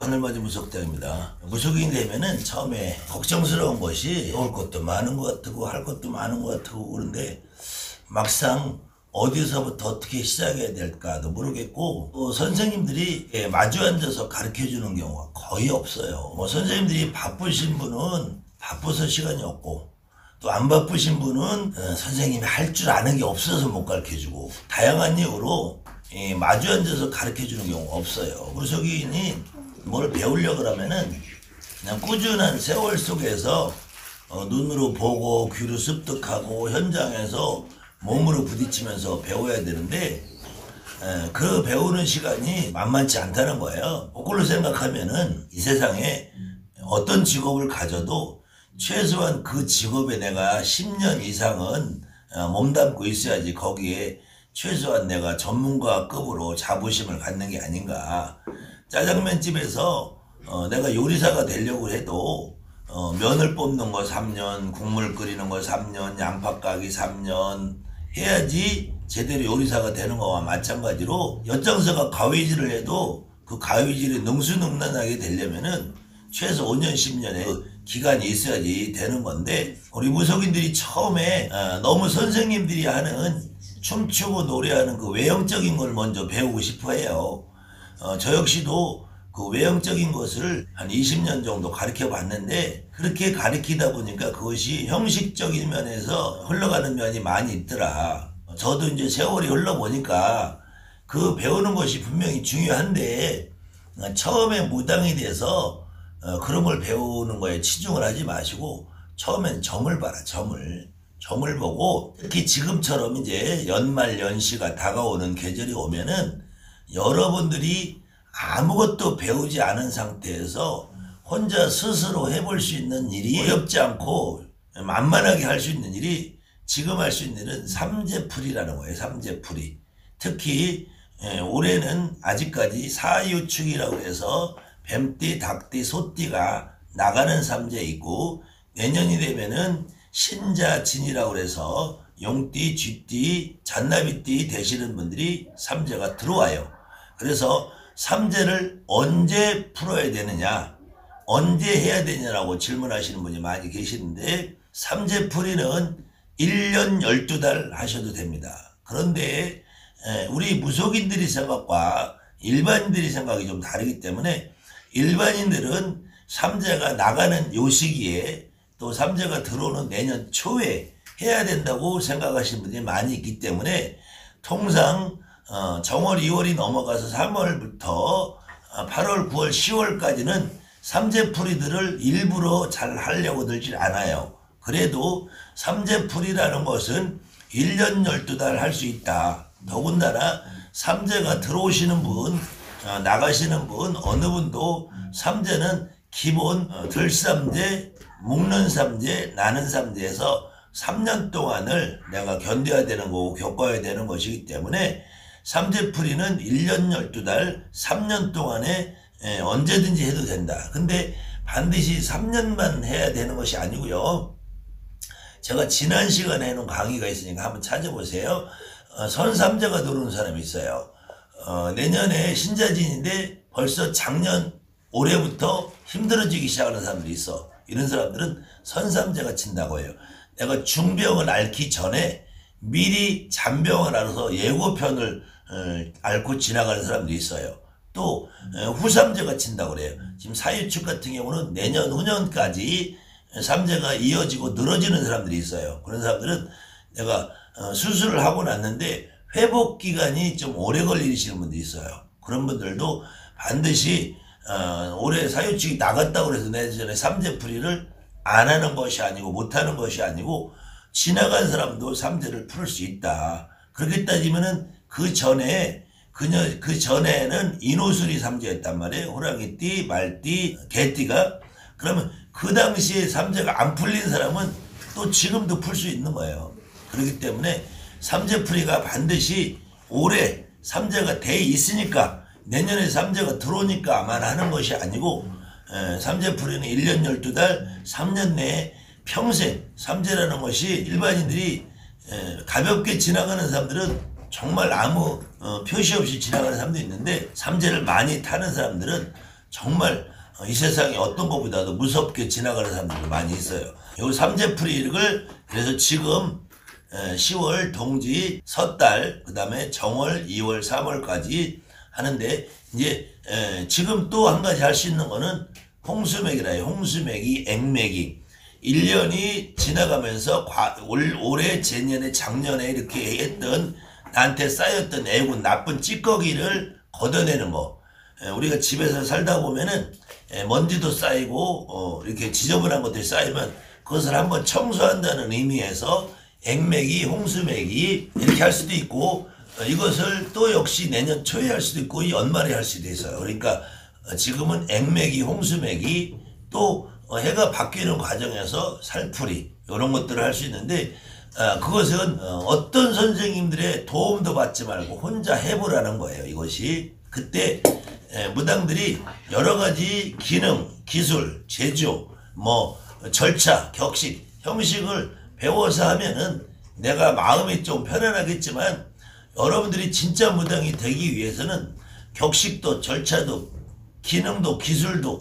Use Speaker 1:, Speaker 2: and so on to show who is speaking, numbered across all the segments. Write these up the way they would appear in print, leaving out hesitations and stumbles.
Speaker 1: 하늘맞이 무속대입니다. 무속인이 되면은 처음에 걱정스러운 것이 올 것도 많은 것 같고 할 것도 많은 것 같고 그런데 막상 어디서부터 어떻게 시작해야 될까도 모르겠고 또 선생님들이 마주 앉아서 가르쳐주는 경우가 거의 없어요. 뭐 선생님들이 바쁘신 분은 바빠서 시간이 없고 또 안 바쁘신 분은 선생님이 할 줄 아는 게 없어서 못 가르쳐주고 다양한 이유로 마주 앉아서 가르쳐주는 경우가 없어요. 무속인이 뭘 배우려고 그러면은 그냥 꾸준한 세월 속에서 눈으로 보고 귀로 습득하고 현장에서 몸으로 부딪히면서 배워야 되는데 그 배우는 시간이 만만치 않다는 거예요. 거꾸로 생각하면은 이 세상에 어떤 직업을 가져도 최소한 그 직업에 내가 10년 이상은 몸담고 있어야지 거기에 최소한 내가 전문가급으로 자부심을 갖는 게 아닌가. 짜장면집에서 내가 요리사가 되려고 해도 면을 뽑는 거 3년, 국물 끓이는 거 3년, 양파 까기 3년 해야지 제대로 요리사가 되는 거와 마찬가지로 엿장서가 가위질을 해도 그 가위질이 능수능란하게 되려면은 최소 5년, 10년의 그 기간이 있어야지 되는 건데 우리 무속인들이 처음에 너무 선생님들이 하는 춤추고 노래하는 그 외형적인 걸 먼저 배우고 싶어 해요. 저 역시도 그 외형적인 것을 한 20년 정도 가르쳐 봤는데 그렇게 가르치다 보니까 그것이 형식적인 면에서 흘러가는 면이 많이 있더라. 저도 이제 세월이 흘러보니까 그 배우는 것이 분명히 중요한데 처음에 무당이 돼서 그런 걸 배우는 거에 치중을 하지 마시고 처음엔 점을 봐라. 점을 보고 특히 지금처럼 이제 연말 연시가 다가오는 계절이 오면은 여러분들이 아무것도 배우지 않은 상태에서 혼자 스스로 해볼 수 있는 일이 어렵지 않고 만만하게 할 수 있는 일이 지금 할 수 있는 일은 삼재풀이라는 거예요. 삼재풀이. 특히 올해는 아직까지 사유축이라고 해서 뱀띠, 닭띠, 소띠가 나가는 삼재 있고 내년이 되면은 신자진이라고 해서 용띠, 쥐띠, 잔나비띠 되시는 분들이 삼재가 들어와요. 그래서 삼재를 언제 풀어야 되느냐, 언제 해야 되냐라고 질문하시는 분이 많이 계시는데 삼재풀이는 1년 12달 하셔도 됩니다. 그런데 우리 무속인들이 생각과 일반인들이 생각이 좀 다르기 때문에 일반인들은 삼재가 나가는 요 시기에 또 삼재가 들어오는 내년 초에 해야 된다고 생각하시는 분들이 많이 있기 때문에 통상 정월 2월이 넘어가서 3월부터 8월 9월 10월까지는 삼재풀이들을 일부러 잘 하려고 들질 않아요. 그래도 삼재풀이라는 것은 1년 12달 할 수 있다. 더군다나 삼재가 들어오시는 분 나가시는 분 어느 분도 삼재는 기본 들삼재, 묵는 삼재, 나는 삼재에서 3년 동안을 내가 견뎌야 되는 거고 겪어야 되는 것이기 때문에 삼재풀이는 1년 12달 3년 동안에 언제든지 해도 된다. 근데 반드시 3년만 해야 되는 것이 아니고요. 제가 지난 시간에 해놓은 강의가 있으니까 한번 찾아보세요. 선삼재가 들어오는 사람이 있어요. 내년에 신자진인데 벌써 작년 올해부터 힘들어지기 시작하는 사람들이 있어. 이런 사람들은 선삼재가 친다고 해요. 내가 중병을 앓기 전에 미리 잔병을 알아서 예고편을 앓고 지나가는 사람들이 있어요. 또 후삼재가 친다고 그래요. 지금 사유축 같은 경우는 내년 후년까지 삼재가 이어지고 늘어지는 사람들이 있어요. 그런 사람들은 내가 수술을 하고 났는데 회복 기간이 좀 오래 걸리시는 분들이 있어요. 그런 분들도 반드시 올해 사유축이 나갔다고 해서 내년에 삼재풀이를 안 하는 것이 아니고 못 하는 것이 아니고 지나간 사람도 삼재를 풀 수 있다. 그렇게 따지면은 그 전에는 인호술이 삼재였단 말이에요. 호랑이띠, 말띠, 개띠가. 그러면 그 당시에 삼재가 안 풀린 사람은 또 지금도 풀 수 있는 거예요. 그렇기 때문에 삼재풀이가 반드시 올해 삼재가 돼 있으니까 내년에 삼재가 들어오니까만 하는 것이 아니고 삼재풀이는 1년 12달 3년 내에 평생 삼재라는 것이 일반인들이 가볍게 지나가는 사람들은 정말 아무 표시 없이 지나가는 사람도 있는데 삼재를 많이 타는 사람들은 정말 이 세상에 어떤 것보다도 무섭게 지나가는 사람들도 많이 있어요. 요 삼재풀이를 그래서 지금 10월 동지 섣달 그다음에 정월 2월 3월까지 하는데 이제 지금 또 한 가지 할 수 있는 거는 홍수맥이라 해요. 홍수맥이 액맥이 1년이 지나가면서 올해 재년에 작년에 이렇게 했던 나한테 쌓였던 애군 나쁜 찌꺼기를 걷어내는 거. 우리가 집에서 살다 보면은 먼지도 쌓이고 이렇게 지저분한 것들이 쌓이면 그것을 한번 청소한다는 의미에서 액맥이 홍수맥이 이렇게 할 수도 있고 이것을 또 역시 내년 초에 할 수도 있고 연말에 할 수도 있어요. 그러니까 지금은 액맥이 홍수맥이 또 해가 바뀌는 과정에서 살풀이 이런 것들을 할 수 있는데 그것은 어떤 선생님들의 도움도 받지 말고 혼자 해보라는 거예요. 이것이 그때 무당들이 여러 가지 기능, 기술, 제조, 뭐 절차, 격식, 형식을 배워서 하면은 내가 마음이 좀 편안하겠지만 여러분들이 진짜 무당이 되기 위해서는 격식도 절차도 기능도 기술도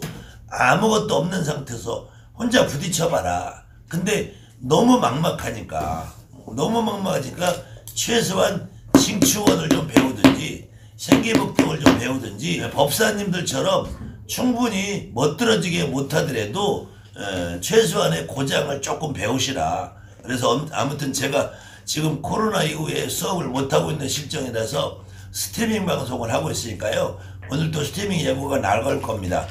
Speaker 1: 아무것도 없는 상태에서 혼자 부딪혀봐라. 근데 너무 막막하니까 최소한 징추원을 좀 배우든지 생계복동을 좀 배우든지 법사님들처럼 충분히 멋들어지게 못하더라도 최소한의 고장을 조금 배우시라. 그래서 아무튼 제가 지금 코로나 이후에 수업을 못하고 있는 실정이라서 스트리밍 방송을 하고 있으니까요. 오늘도 스트리밍 예고가 나갈 겁니다.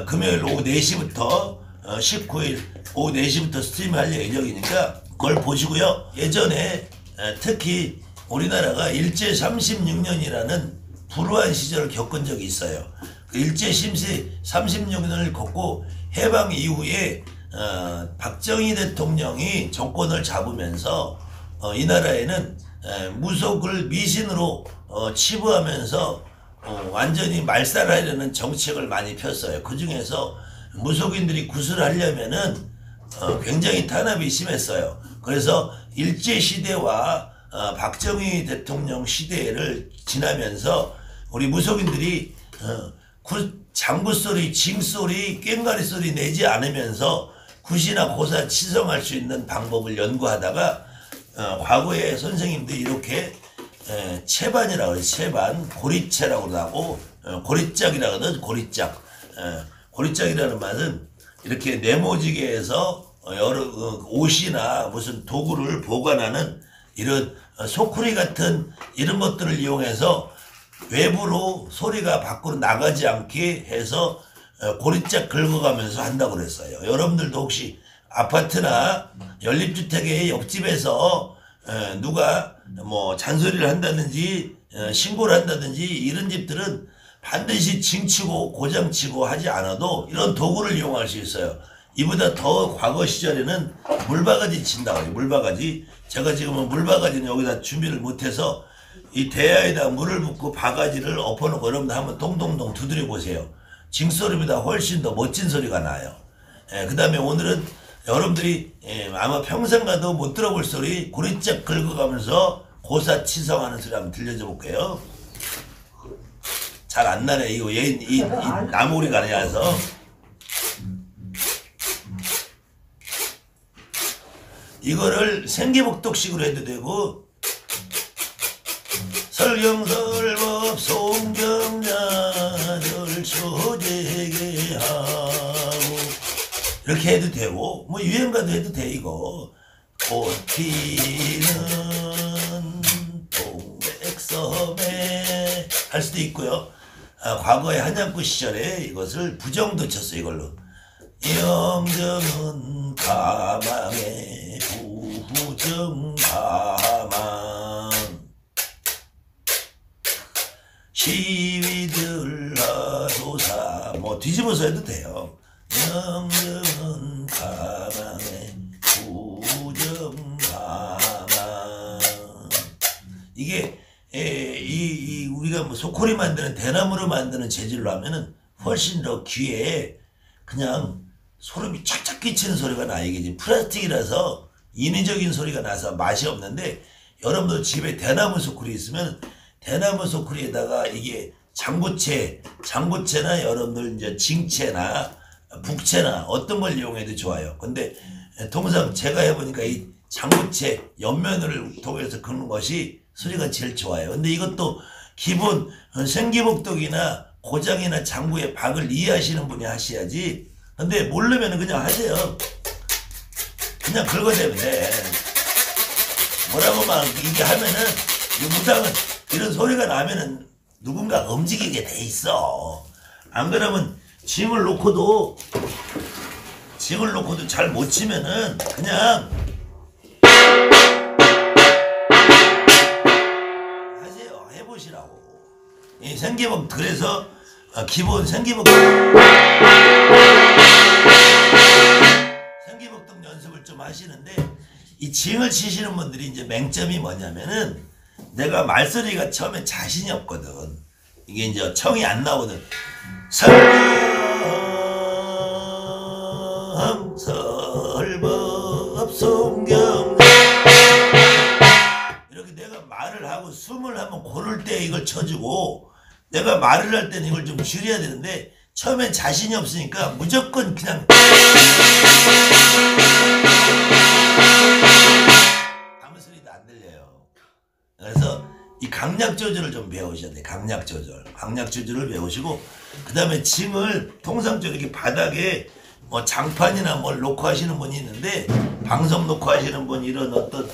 Speaker 1: 금요일 오후 4시부터 19일 오후 4시부터 스트리밍 할 예정이니까 그걸 보시고요. 예전에 특히 우리나라가 일제 36년이라는 불우한 시절을 겪은 적이 있어요. 그 일제 심시 36년을 겪고 해방 이후에 박정희 대통령이 정권을 잡으면서 이 나라에는 무속을 미신으로 치부하면서 완전히 말살하려는 정책을 많이 폈어요. 그 중에서 무속인들이 구술하려면은 굉장히 탄압이 심했어요. 그래서 일제시대와 박정희 대통령 시대를 지나면서 우리 무속인들이 장구소리, 징소리, 꽹과리 소리 내지 않으면서 굿이나 고사 치성할 수 있는 방법을 연구하다가 과거에 선생님들이 이렇게 채반이라고 해요. 채반, 고리채라고도 하고 고리짝이라고 하거든. 고리짝. 고리짝이라는 말은 이렇게 네모지게에서 여러 옷이나 무슨 도구를 보관하는 이런 소쿠리 같은 이런 것들을 이용해서 외부로 소리가 밖으로 나가지 않게 해서 고리짝 긁어가면서 한다고 그랬어요. 여러분들도 혹시 아파트나 연립주택의 옆집에서 누가 뭐 잔소리를 한다든지 신고를 한다든지 이런 집들은 반드시 징치고 고장치고 하지 않아도 이런 도구를 이용할 수 있어요. 이보다 더 과거 시절에는 물바가지 친다고 해요. 물바가지. 제가 지금은 물바가지는 여기다 준비를 못해서 이 대야에다 물을 붓고 바가지를 엎어놓고 여러분들 한번 동동동 두드려 보세요. 징소리보다 훨씬 더 멋진 소리가 나요. 그 다음에 오늘은 여러분들이 아마 평생 가도 못 들어볼 소리 고리짝 긁어가면서 고사치성하는 소리 한번 들려줘 볼게요. 잘 안 나네. 이거 이 나무리가 아니라서. 이거를 생계복독식으로 해도 되고 설경설법 송경자를 소재게 하고 이렇게 해도 되고 뭐 유행가도 해도 돼. 이거 꽃 피는 동백섬에 할 수도 있고요. 과거에 한양구 시절에 이것을 부정도 쳤어요. 이걸로 영정은 가망에 부정가망 시위들 하도사 뭐 뒤집어서 해도 돼요. 영정은 가망에 부정가망 이게 우리가 뭐 소코리 만드는 대나무로 만드는 재질로 하면은 훨씬 더 귀에 그냥 소름이 착착 끼치는 소리가 나. 이게 지금 플라스틱이라서 인위적인 소리가 나서 맛이 없는데 여러분들 집에 대나무 소쿠리 있으면 대나무 소쿠리에다가 이게 장구채나 여러분들 이제 징채나 북채나 어떤 걸 이용해도 좋아요. 근데 통상 제가 해보니까 이 장구채 옆면을 통해서 긋는 것이 소리가 제일 좋아요. 근데 이것도 기본 생기복독이나 고장이나 장구의 박을 이해하시는 분이 하셔야지. 근데 모르면 그냥 하세요. 그냥 긁어대면 돼. 뭐라고 막 이게 하면은 이 무당은 이런 소리가 나면은 누군가 움직이게 돼 있어. 안 그러면 징을 놓고도 잘 못 치면은 그냥 하세요. 해보시라고. 이 생기복 그래서 기본 생기복독 연습을 좀 하시는데 이 징을 치시는 분들이 이제 맹점이 뭐냐면은 내가 말소리가 처음에 자신이 없거든. 이게 이제 청이 안 나오거든. 설령 설법 송경 이렇게 내가 말을 하고 숨을 한번 고를 때 이걸 쳐주고 내가 말을 할 때는 이걸 좀 줄여야 되는데 처음에 자신이 없으니까 무조건 그냥 아무 소리도 안 들려요. 그래서 이 강약 조절을 좀 배우셔야 돼요. 강약 조절을 배우시고 그 다음에 징을 통상적으로 이렇게 바닥에 뭐 장판이나 뭘 놓고 하시는 분이 있는데 방석 놓고 하시는 분 이런 어떤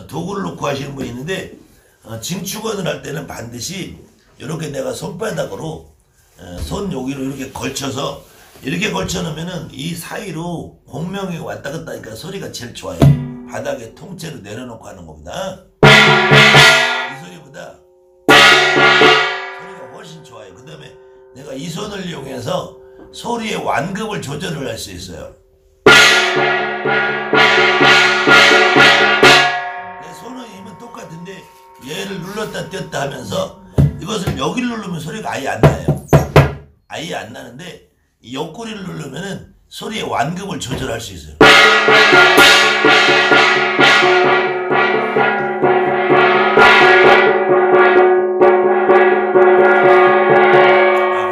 Speaker 1: 도구를 놓고 하시는 분이 있는데 징축원을 할 때는 반드시 이렇게 내가 손바닥으로 손 여기로 이렇게 걸쳐서 이렇게 걸쳐놓으면은 이 사이로 공명이 왔다 갔다 하니까 소리가 제일 좋아요. 바닥에 통째로 내려놓고 하는 것보다 이 소리보다 소리가 훨씬 좋아요. 그 다음에 내가 이 손을 이용해서 소리의 완급을 조절을 할 수 있어요. 내 손의 힘은 똑같은데 얘를 눌렀다 뗐다 하면서 이것을 여기를 누르면 소리가 아예 안 나요. 아예 안 나는데 이 옆구리를 누르면은 소리의 완급을 조절할 수 있어요.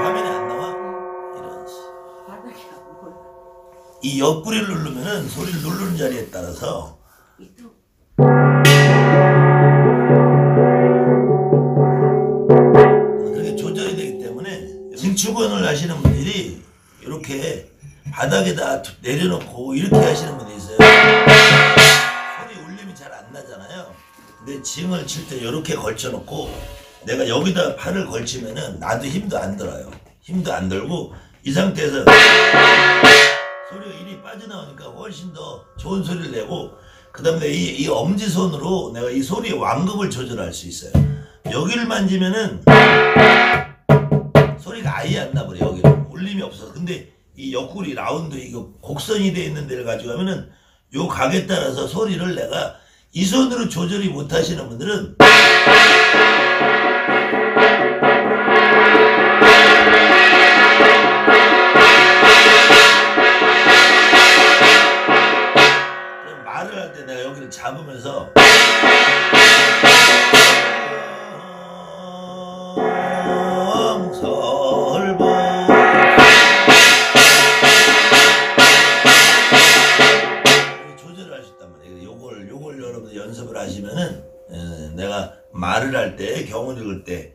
Speaker 1: 화면이 안 나와? 이런 이 옆구리를 누르면은 소리를 누르는 자리에 따라서 그렇게 조절이 되기 때문에 징축원을 하시는 분들이 이렇게 바닥에다 내려놓고 이렇게 하시는 분이 있어요. 소리 울림이 잘 안 나잖아요. 근데 징을 칠 때 이렇게 걸쳐놓고 내가 여기다 팔을 걸치면은 나도 힘도 안 들어요. 힘도 안 들고 이 상태에서 소리가 이리 빠져나오니까 훨씬 더 좋은 소리를 내고 그 다음에 이 엄지손으로 내가 이 소리의 완급을 조절할 수 있어요. 여기를 만지면은 소리가 아예 안 나버려. 여기는 울림이 없어서. 근데 이 옆구리 라운드 이거 곡선이 되어 있는 데를 가지고 하면은 요 각에 따라서 소리를 내가 이 손으로 조절이 못 하시는 분들은 말을 할 때 내가 여기를 잡으면서 조절을 할 수 있단 말이에요. 요걸 여러분 연습을 하시면은 내가 말을 할 때 경을 읽을 때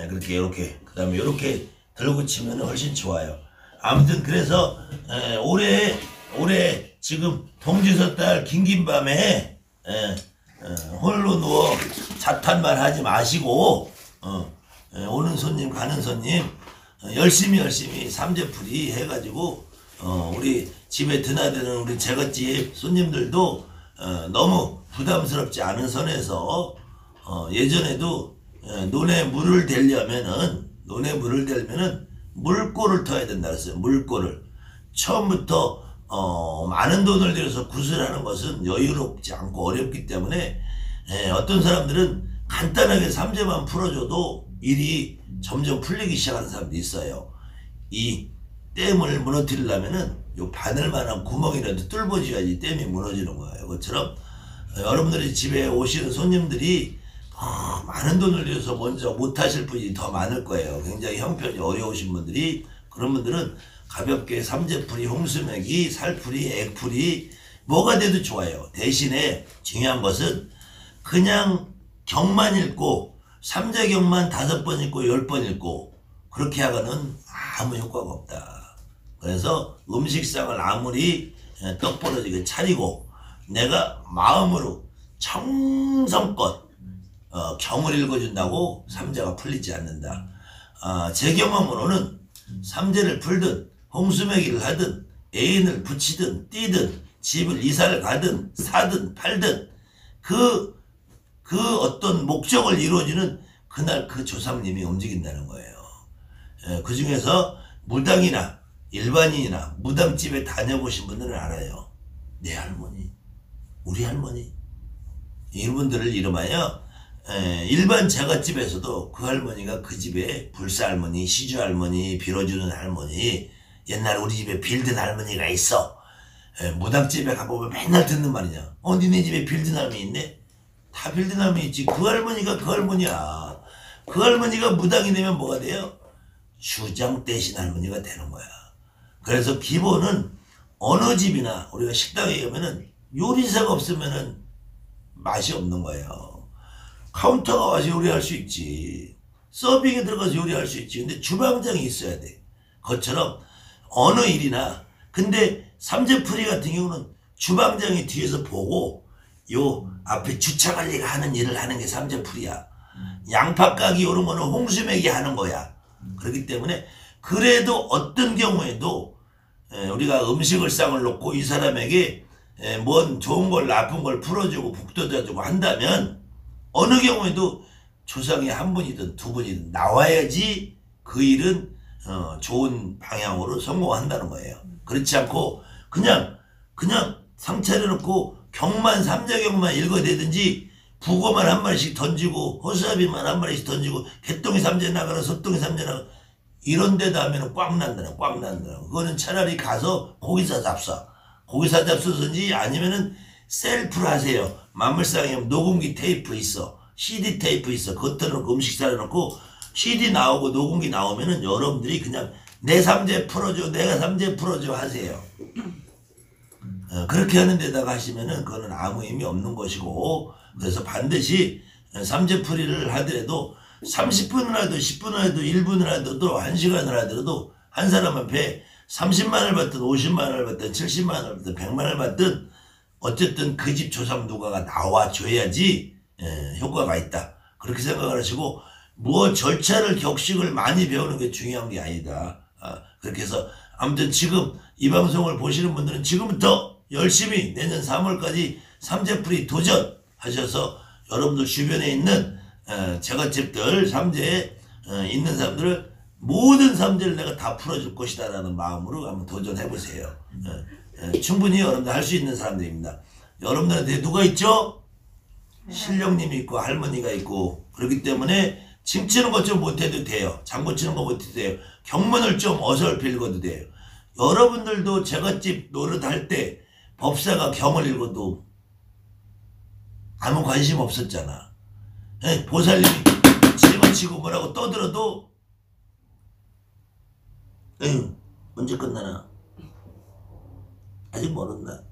Speaker 1: 그렇게 이렇게 그 다음에 이렇게 들고 치면 훨씬 좋아요. 아무튼 그래서 올해 지금 동지서 딸 긴긴밤에 홀로 누워 자탄만 하지 마시고 오는 손님 가는 손님 열심히 삼재풀이 해가지고 우리 집에 드나드는 우리 제갓집 손님들도 너무 부담스럽지 않은 선에서 예전에도 논에 물을 대려면은 물꼬를 터야 된다 그랬어요. 물꼬를 처음부터 많은 돈을 들여서 구슬하는 것은 여유롭지 않고 어렵기 때문에 어떤 사람들은 간단하게 삼재만 풀어줘도 일이 점점 풀리기 시작하는 사람도 있어요. 이 댐을 무너뜨리려면은 요 바늘만한 구멍이라도 뚫어줘야지 댐이 무너지는 거예요. 그것처럼 여러분들이 집에 오시는 손님들이 많은 돈을 들여서 먼저 못하실 분이 더 많을 거예요. 굉장히 형편이 어려우신 분들이, 그런 분들은 가볍게 삼재풀이, 홍수맥이, 살풀이, 액풀이 뭐가 돼도 좋아요. 대신에 중요한 것은 그냥 경만 읽고 삼재경만 5번 읽고 10번 읽고 그렇게 하고는 아무 효과가 없다. 그래서 음식상을 아무리 떡벌어지게 차리고 내가 마음으로 정성껏 경을 읽어준다고 삼재가 풀리지 않는다. 제 경험으로는 삼재를 풀든 홍수매기를 하든 애인을 붙이든 띄든 집을 이사를 가든 사든 팔든 그 어떤 목적을 이루어지는 그날 그 조상님이 움직인다는 거예요. 그 중에서 무당이나 일반인이나 무당집에 다녀보신 분들은 알아요. 내 할머니, 우리 할머니, 이분들을 이름하여 일반 제갓집에서도 그 할머니가 그 집에 불사할머니, 시주할머니, 빌어주는 할머니, 옛날 우리 집에 빌든 할머니가 있어. 무당집에 가보면 맨날 듣는 말이냐. 니네 집에 빌든 할머니 있네? 다 빌든 할머니 있지. 그 할머니가 그 할머니야. 그 할머니가 무당이 되면 뭐가 돼요? 주장 대신 할머니가 되는 거야. 그래서 기본은 어느 집이나 우리가 식당에 가면은 요리사가 없으면은 맛이 없는 거예요. 카운터가 와서 요리할 수 있지. 서빙에 들어가서 요리할 수 있지. 근데 주방장이 있어야 돼. 그것처럼 어느 일이나, 근데 삼재풀이 같은 경우는 주방장이 뒤에서 보고 요 앞에 주차 관리가 하는 일을 하는 게 삼재풀이야. 양파 까기 이런 거는 홍수맥이 하는 거야. 그렇기 때문에 그래도 어떤 경우에도 우리가 음식을 쌍을 놓고 이 사람에게 뭔 좋은 걸 나쁜 걸 풀어주고 북돋아주고 한다면 어느 경우에도 조상이 한 분이든 두 분이든 나와야지 그 일은 좋은 방향으로 성공한다는 거예요. 그렇지 않고 그냥 상 차려놓고 경만 삼재경만 읽어대든지 북어만 한 마리씩 던지고 허수아비만 한 마리씩 던지고 개똥이 삼재 나가라 소똥이 삼재 나가라 이런 데다 하면 꽉 난다나. 그거는 차라리 가서 고기사 잡사. 고기사 잡수든지 아니면은 셀프로 하세요. 만물상에 녹음기 테이프 있어. CD 테이프 있어. 그거 틀어놓고 음식 차려놓고 CD 나오고 녹음기 나오면은 여러분들이 그냥 내 삼재 풀어줘, 내가 삼재 풀어줘 하세요. 그렇게 하는 데다가 하시면은 그거는 아무 의미 없는 것이고, 그래서 반드시 삼재풀이를 하더라도 30분을 하도 10분을 하도 1분을 하도 또 1시간을 하더라도 한 사람 앞에 30만을 받든 50만을 받든 70만을 받든 100만을 받든 어쨌든 그 집 조상 누가가 나와줘야지 효과가 있다. 그렇게 생각을 하시고 뭐 절차를 격식을 많이 배우는 게 중요한 게 아니다. 그렇게 해서 아무튼 지금 이 방송을 보시는 분들은 지금부터 열심히 내년 3월까지 삼재풀이 도전하셔서 여러분들 주변에 있는 제갓집들 삼재에 있는 사람들을 모든 삼재를 내가 다 풀어줄 것이다 라는 마음으로 한번 도전해보세요. 충분히 여러분들 할 수 있는 사람들입니다. 여러분들한테 누가 있죠? 신령님이 있고 할머니가 있고, 그렇기 때문에 침 치는 것 좀 못해도 돼요. 장구 치는 거 못해도 돼요. 경문을 좀 어설피 읽어도 돼요. 여러분들도 제갓집 노릇할 때 법사가 경을 읽어도 아무 관심 없었잖아. 보살님이 집어치고 뭐라고 떠들어도 에휴 언제 끝나나 아직 멀었나.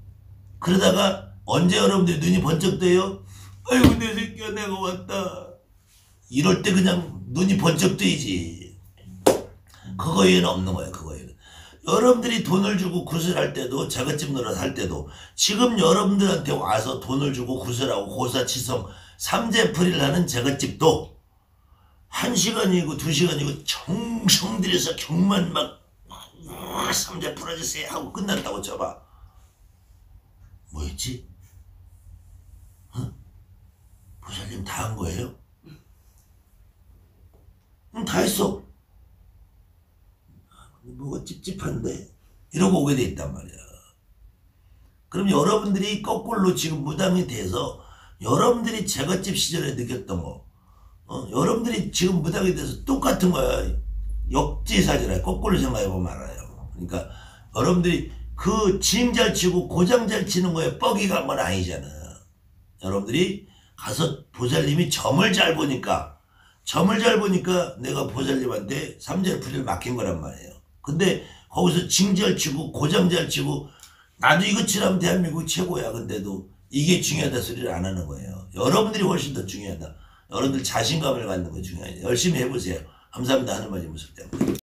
Speaker 1: 그러다가 언제 여러분들이 눈이 번쩍 떠요? 아이고 내 새끼야 내가 왔다. 이럴 때 그냥 눈이 번쩍 뜨이지. 그거 외에는 없는 거예요. 그거 외에는. 여러분들이 돈을 주고 구슬할 때도 제갓집 노릇 할 때도 지금 여러분들한테 와서 돈을 주고 구슬하고 고사치성 삼재풀이를 하는 제갓집도 1시간이고 2시간이고 정성 들여서 경만 막 삼재 풀어주세요 하고 끝났다고 쳐봐. 뭐였지? 보살님 다 한 거예요? 다 했어. 뭐가 찝찝한데? 이러고 오게 돼 있단 말이야. 그럼 여러분들이 거꾸로 지금 무당이 돼서 여러분들이 제갓집 시절에 느꼈던 거 여러분들이 지금 무당이 돼서 똑같은 거야. 역지사지라 거꾸로 생각해보면 알아요. 그러니까 여러분들이 그 징 잘 치고 고장 잘 치는 거에 뻑이 간 건 아니잖아. 여러분들이 가서 보살님이 점을 잘 보니까 내가 보살님한테 삼재풀이를 맡긴 거란 말이에요. 근데 거기서 징잘 치고 고장잘 치고 나도 이거 치라면 대한민국 최고야. 근데도 이게 중요하다 소리를 안 하는 거예요. 여러분들이 훨씬 더 중요하다. 여러분들 자신감을 갖는 거 중요해요. 열심히 해보세요. 감사합니다. 하늘맞이 무술 때문에.